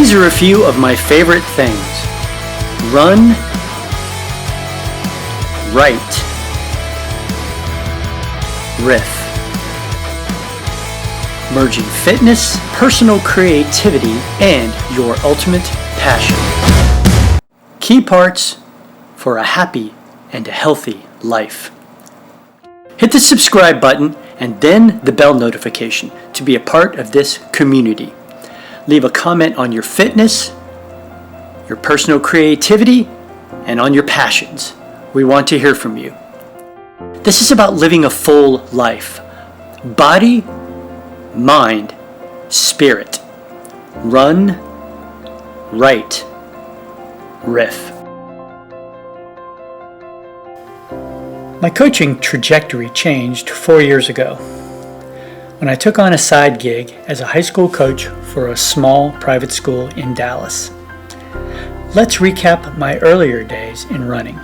These are a few of my favorite things. Run, write, riff. Merging fitness, personal creativity, and your ultimate passion. Key parts for a happy and a healthy life. Hit the subscribe button and then the bell notification to be a part of this community. Leave a comment on your fitness, your personal creativity, and on your passions. We want to hear from you. This is about living a full life. Body, mind, spirit. Run, write, riff. My coaching trajectory changed 4 years ago when I took on a side gig as a high school coach for a small private school in Dallas. Let's recap my earlier days in running.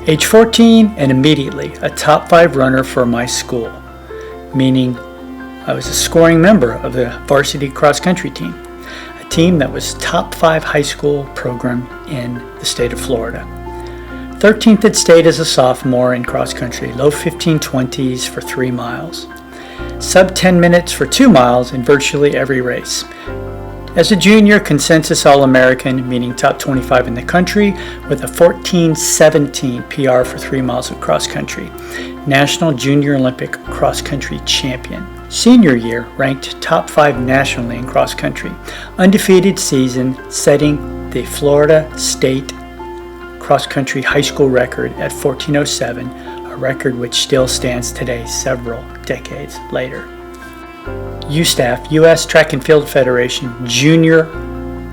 Age 14 and immediately a top 5 runner for my school, meaning I was a scoring member of the varsity cross country team, a team that was top 5 high school program in the state of Florida. 13th at state as a sophomore in cross country, low 15:20s for 3 miles. Sub 10 minutes for 2 miles in virtually every race. As a junior, consensus All-American, meaning top 25 in the country, with a 14:17 PR for 3 miles of cross country. National Junior Olympic cross country champion. Senior year, ranked top 5 nationally in cross country. Undefeated season, setting the Florida State cross country high school record at 14:07, a record which still stands today several decades later. USTAF, U.S. Track and Field Federation Junior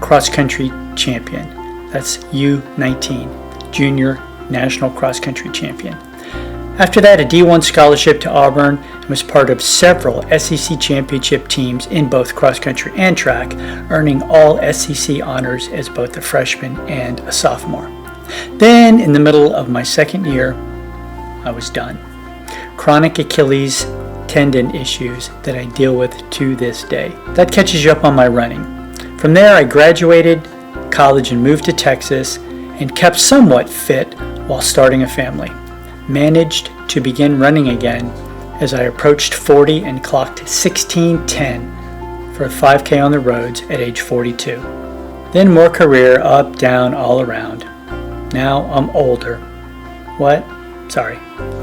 Cross Country Champion. That's U19, Junior National Cross Country Champion. After that, a D1 scholarship to Auburn, and was part of several SEC championship teams in both cross country and track, earning all SEC honors as both a freshman and a sophomore. Then, in the middle of my second year, I was done. Chronic Achilles tendon issues that I deal with to this day. That catches you up on my running. From there, I graduated college and moved to Texas and kept somewhat fit while starting a family. Managed to begin running again as I approached 40 and clocked 16:10 for a 5K on the roads at age 42. Then more career, up, down, all around. Now I'm older.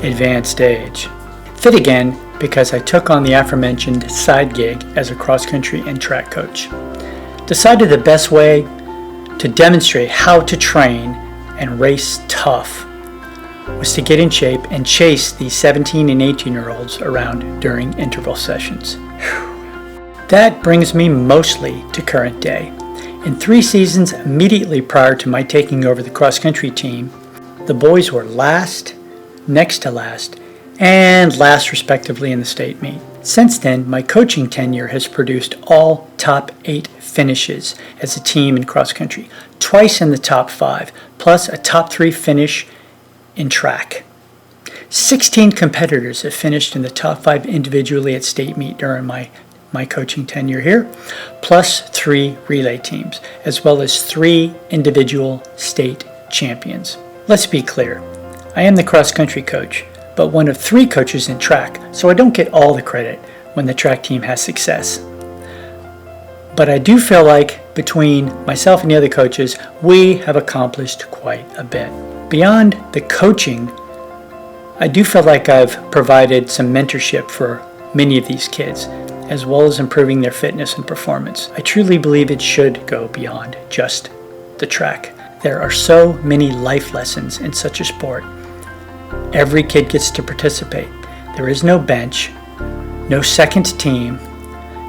Advanced age. Fit again because I took on the aforementioned side gig as a cross-country and track coach. Decided the best way to demonstrate how to train and race tough was to get in shape and chase these 17 and 18-year-olds around during interval sessions. That brings me mostly to current day. In 3 seasons immediately prior to my taking over the cross-country team, the boys were last, next to last, and last respectively in the state meet. Since then, my coaching tenure has produced all top 8 finishes as a team in cross-country, twice in the top 5, plus a top 3 finish in track. 16 competitors have finished in the top 5 individually at state meet during my coaching tenure here, plus 3 relay teams, as well as 3 individual state champions. Let's be clear, I am the cross-country coach, but one of 3 coaches in track, so I don't get all the credit when the track team has success. But I do feel like between myself and the other coaches, we have accomplished quite a bit. Beyond the coaching, I do feel like I've provided some mentorship for many of these kids, as well as improving their fitness and performance. I truly believe it should go beyond just the track. There are so many life lessons in such a sport. Every kid gets to participate. There is no bench, no second team.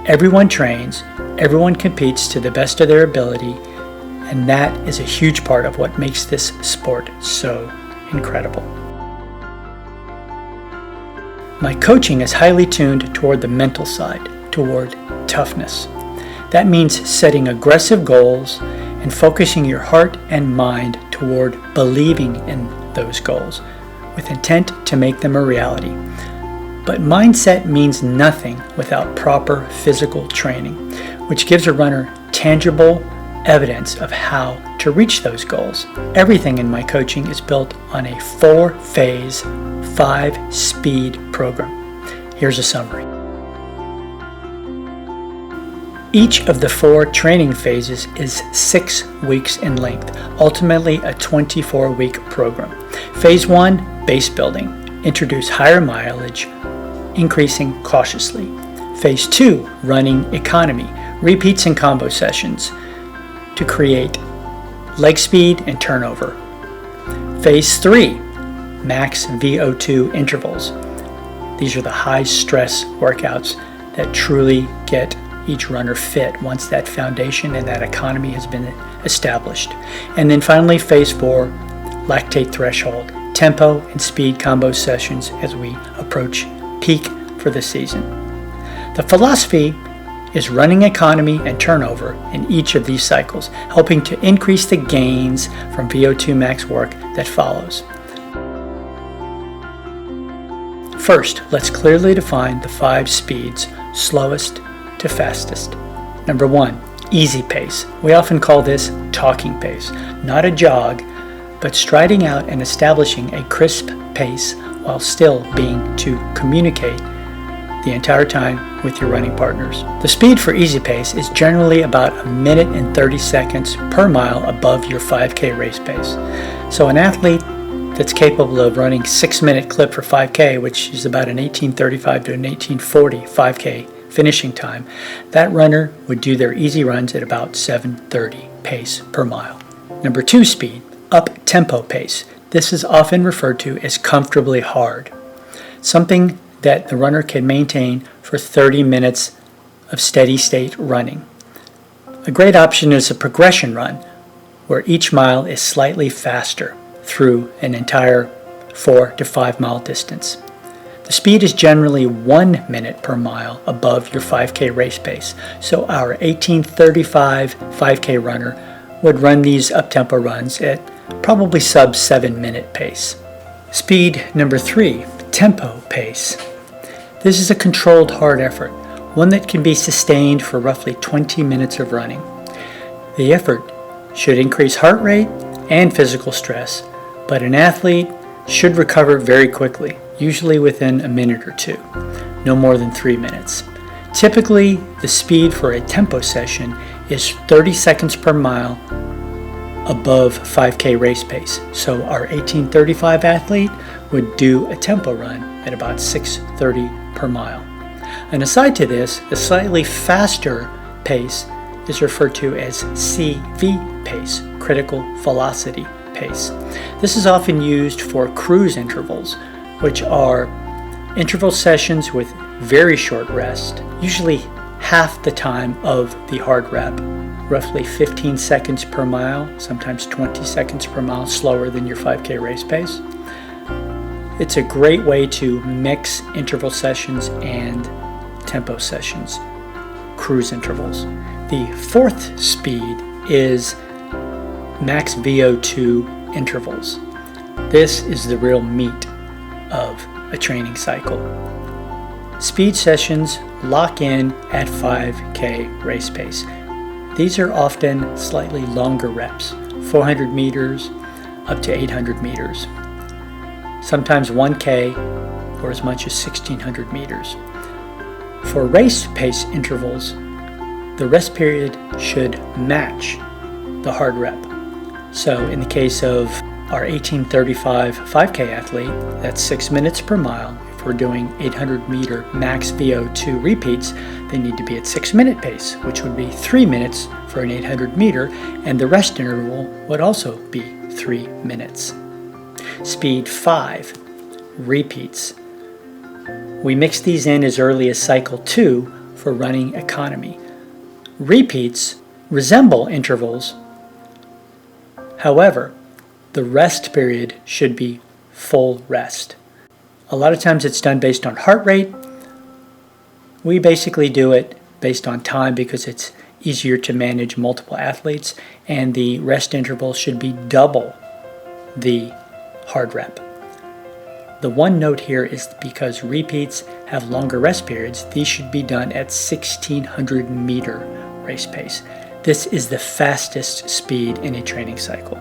Everyone trains, everyone competes to the best of their ability, and that is a huge part of what makes this sport so incredible. My coaching is highly tuned toward the mental side, toward toughness. That means setting aggressive goals and focusing your heart and mind toward believing in those goals with intent to make them a reality. But mindset means nothing without proper physical training, which gives a runner tangible evidence of how to reach those goals. Everything in my coaching is built on a 4-phase, 5-speed program. Here's a summary. Each of the 4 training phases is 6 weeks in length, ultimately a 24-week program. Phase 1, base building. Introduce higher mileage, increasing cautiously. Phase 2, running economy. Repeats and combo sessions to create leg speed and turnover. Phase 3, max VO2 intervals. These are the high stress workouts that truly get each runner fit once that foundation and that economy has been established. And then finally, phase 4, lactate threshold, tempo and speed combo sessions as we approach peak for the season. The philosophy is running economy and turnover in each of these cycles, helping to increase the gains from VO2 max work that follows. First, let's clearly define the 5 speeds, slowest to fastest. Number 1, easy pace. We often call this talking pace, not a jog, but striding out and establishing a crisp pace while still being to communicate the entire time with your running partners. The speed for easy pace is generally about 1 minute and 30 seconds per mile above your 5K race pace. So an athlete that's capable of running 6-minute clip for 5K, which is about an 18:35 to an 18:40 5K finishing time, that runner would do their easy runs at about 7:30 pace per mile. Number 2 speed, up-tempo pace. This is often referred to as comfortably hard, something that the runner can maintain for 30 minutes of steady state running. A great option is a progression run, where each mile is slightly faster through an entire 4 to 5 mile distance. The speed is generally 1 minute per mile above your 5K race pace, so our 18:35 5K runner would run these up-tempo runs at probably sub 7-minute pace. Speed number 3, tempo pace. This is a controlled hard effort, one that can be sustained for roughly 20 minutes of running. The effort should increase heart rate and physical stress, but an athlete should recover very quickly, usually within a minute or 2, no more than 3 minutes. Typically, the speed for a tempo session is 30 seconds per mile above 5K race pace. So our 18:35 athlete would do a tempo run at about 6:30 per mile. An aside to this, the slightly faster pace is referred to as CV pace, critical velocity pace. This is often used for cruise intervals, which are interval sessions with very short rest, usually half the time of the hard rep, roughly 15 seconds per mile, sometimes 20 seconds per mile slower than your 5K race pace. It's a great way to mix interval sessions and tempo sessions, cruise intervals. The 4th speed is max VO2 intervals. This is the real meat of a training cycle. Speed sessions lock in at 5K race pace. These are often slightly longer reps, 400 meters up to 800 meters, sometimes 1K or as much as 1600 meters. For race pace intervals, the rest period should match the hard rep. So in the case of our 18:35 5K athlete, that's 6 minutes per mile. If we're doing 800 meter max VO2 repeats, they need to be at 6-minute pace, which would be 3 minutes for an 800 meter, and the rest interval would also be 3 minutes. Speed 5, repeats. We mix these in as early as cycle 2 for running economy. Repeats resemble intervals. However, the rest period should be full rest. A lot of times it's done based on heart rate. We basically do it based on time because it's easier to manage multiple athletes, and the rest interval should be double the hard rep. The one note here is because repeats have longer rest periods, these should be done at 1600 meter race pace. This is the fastest speed in a training cycle.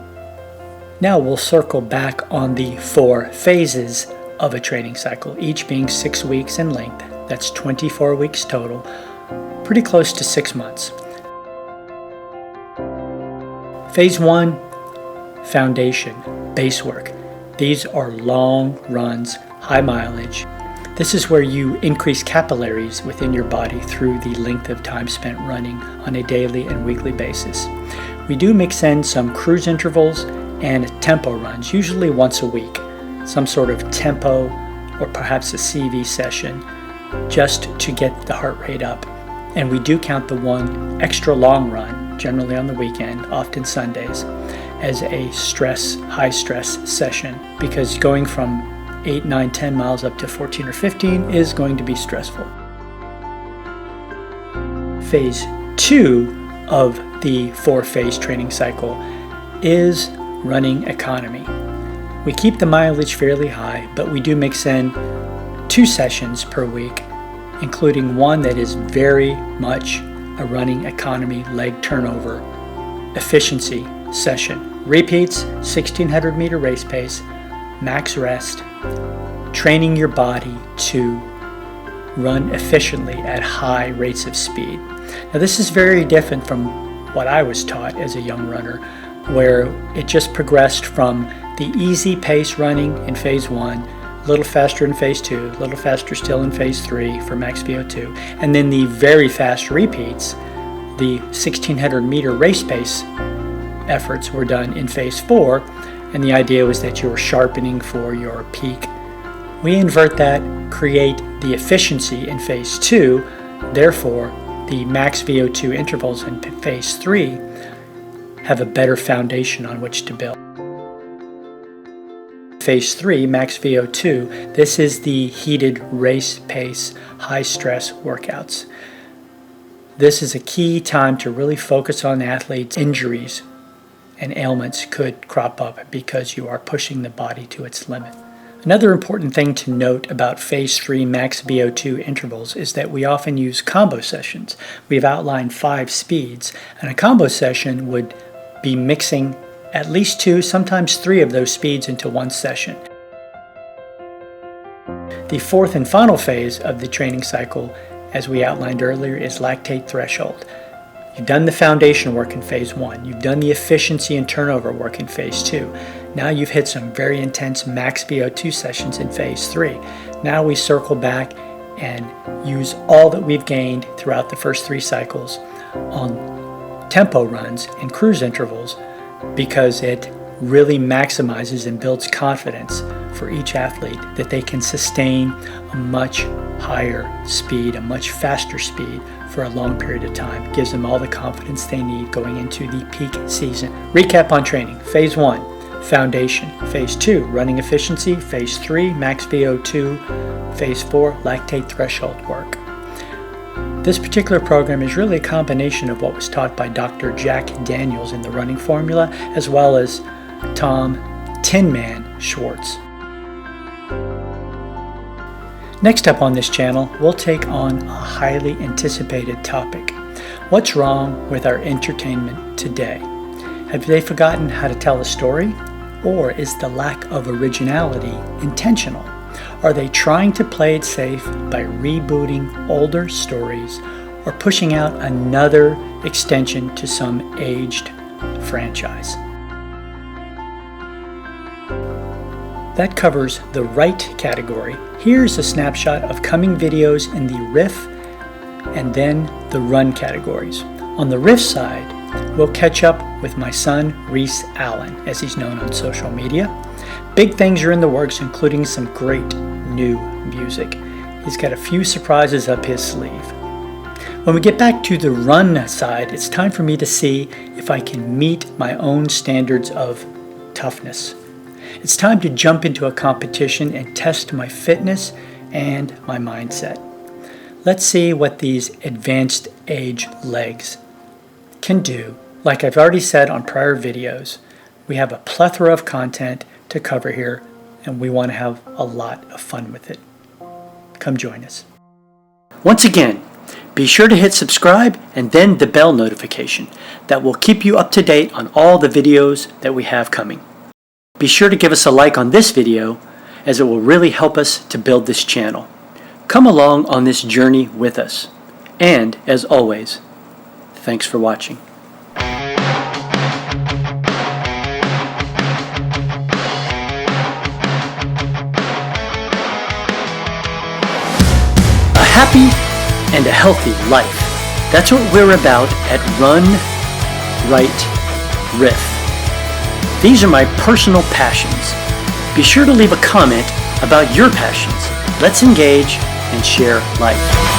Now we'll circle back on the 4 phases of a training cycle, each being 6 weeks in length. That's 24 weeks total, pretty close to 6 months. Phase 1, foundation, base work. These are long runs, high mileage. This is where you increase capillaries within your body through the length of time spent running on a daily and weekly basis. We do mix in some cruise intervals and tempo runs, usually once a week, some sort of tempo or perhaps a CV session, just to get the heart rate up. And we do count the one extra long run, generally on the weekend, often Sundays, as a high stress session, because going from 8, 9, 10 miles up to 14 or 15 is going to be stressful. Phase 2 of the 4-phase training cycle is running economy. We keep the mileage fairly high, but we do mix in 2 sessions per week, including one that is very much a running economy leg turnover efficiency session. Repeats, 1600 meter race pace, max rest, training your body to run efficiently at high rates of speed. Now this is very different from what I was taught as a young runner, where it just progressed from the easy pace running in phase 1, a little faster in phase 2, a little faster still in phase 3 for max VO2, and then the very fast repeats, the 1600 meter race pace efforts were done in phase 4, and the idea was that you were sharpening for your peak. We invert that, create the efficiency in phase 2, therefore the max VO2 intervals in phase 3 have a better foundation on which to build. Phase 3, max VO2, this is the heated race pace, high stress workouts. This is a key time to really focus on athletes. Injuries and ailments could crop up because you are pushing the body to its limit. Another important thing to note about phase 3 max VO2 intervals is that we often use combo sessions. We've outlined 5 speeds, and a combo session would be mixing at least 2, sometimes 3 of those speeds into one session. The 4th and final phase of the training cycle, as we outlined earlier, is lactate threshold. You've done the foundation work in phase 1. You've done the efficiency and turnover work in phase 2. Now you've hit some very intense max VO2 sessions in phase 3. Now we circle back and use all that we've gained throughout the first 3 cycles on tempo runs and cruise intervals, because it really maximizes and builds confidence for each athlete that they can sustain a much higher speed, a much faster speed for a long period of time. Gives them all the confidence they need going into the peak season. Recap on training. Phase 1, foundation. Phase 2, running efficiency. Phase 3, max VO2. Phase 4, lactate threshold work. This particular program is really a combination of what was taught by Dr. Jack Daniels in the running formula, as well as Tom Tin Man Schwartz. Next up on this channel, we'll take on a highly anticipated topic. What's wrong with our entertainment today? Have they forgotten how to tell a story? Or is the lack of originality intentional? Are they trying to play it safe by rebooting older stories or pushing out another extension to some aged franchise? That covers the right category. Here's a snapshot of coming videos in the RIFF and then the run categories. On the RIFF side, we'll catch up with my son, Reece Alan, as he's known on social media. Big things are in the works, including some great new music. He's got a few surprises up his sleeve. When we get back to the run side, it's time for me to see if I can meet my own standards of toughness. It's time to jump into a competition and test my fitness and my mindset. Let's see what these advanced age legs can do. Like I've already said on prior videos, we have a plethora of content to cover here, and we want to have a lot of fun with it. Come join us. Once again, Be sure to hit subscribe and then the bell notification. That will keep you up to date on all the videos that we have coming. Be sure to give us a like on this video, as it will really help us to build this channel. Come along on this journey with us. And, as always, thanks for watching. A happy and a healthy life. That's what we're about at Run, Write, Riff. These are my personal passions. Be sure to leave a comment about your passions. Let's engage and share life.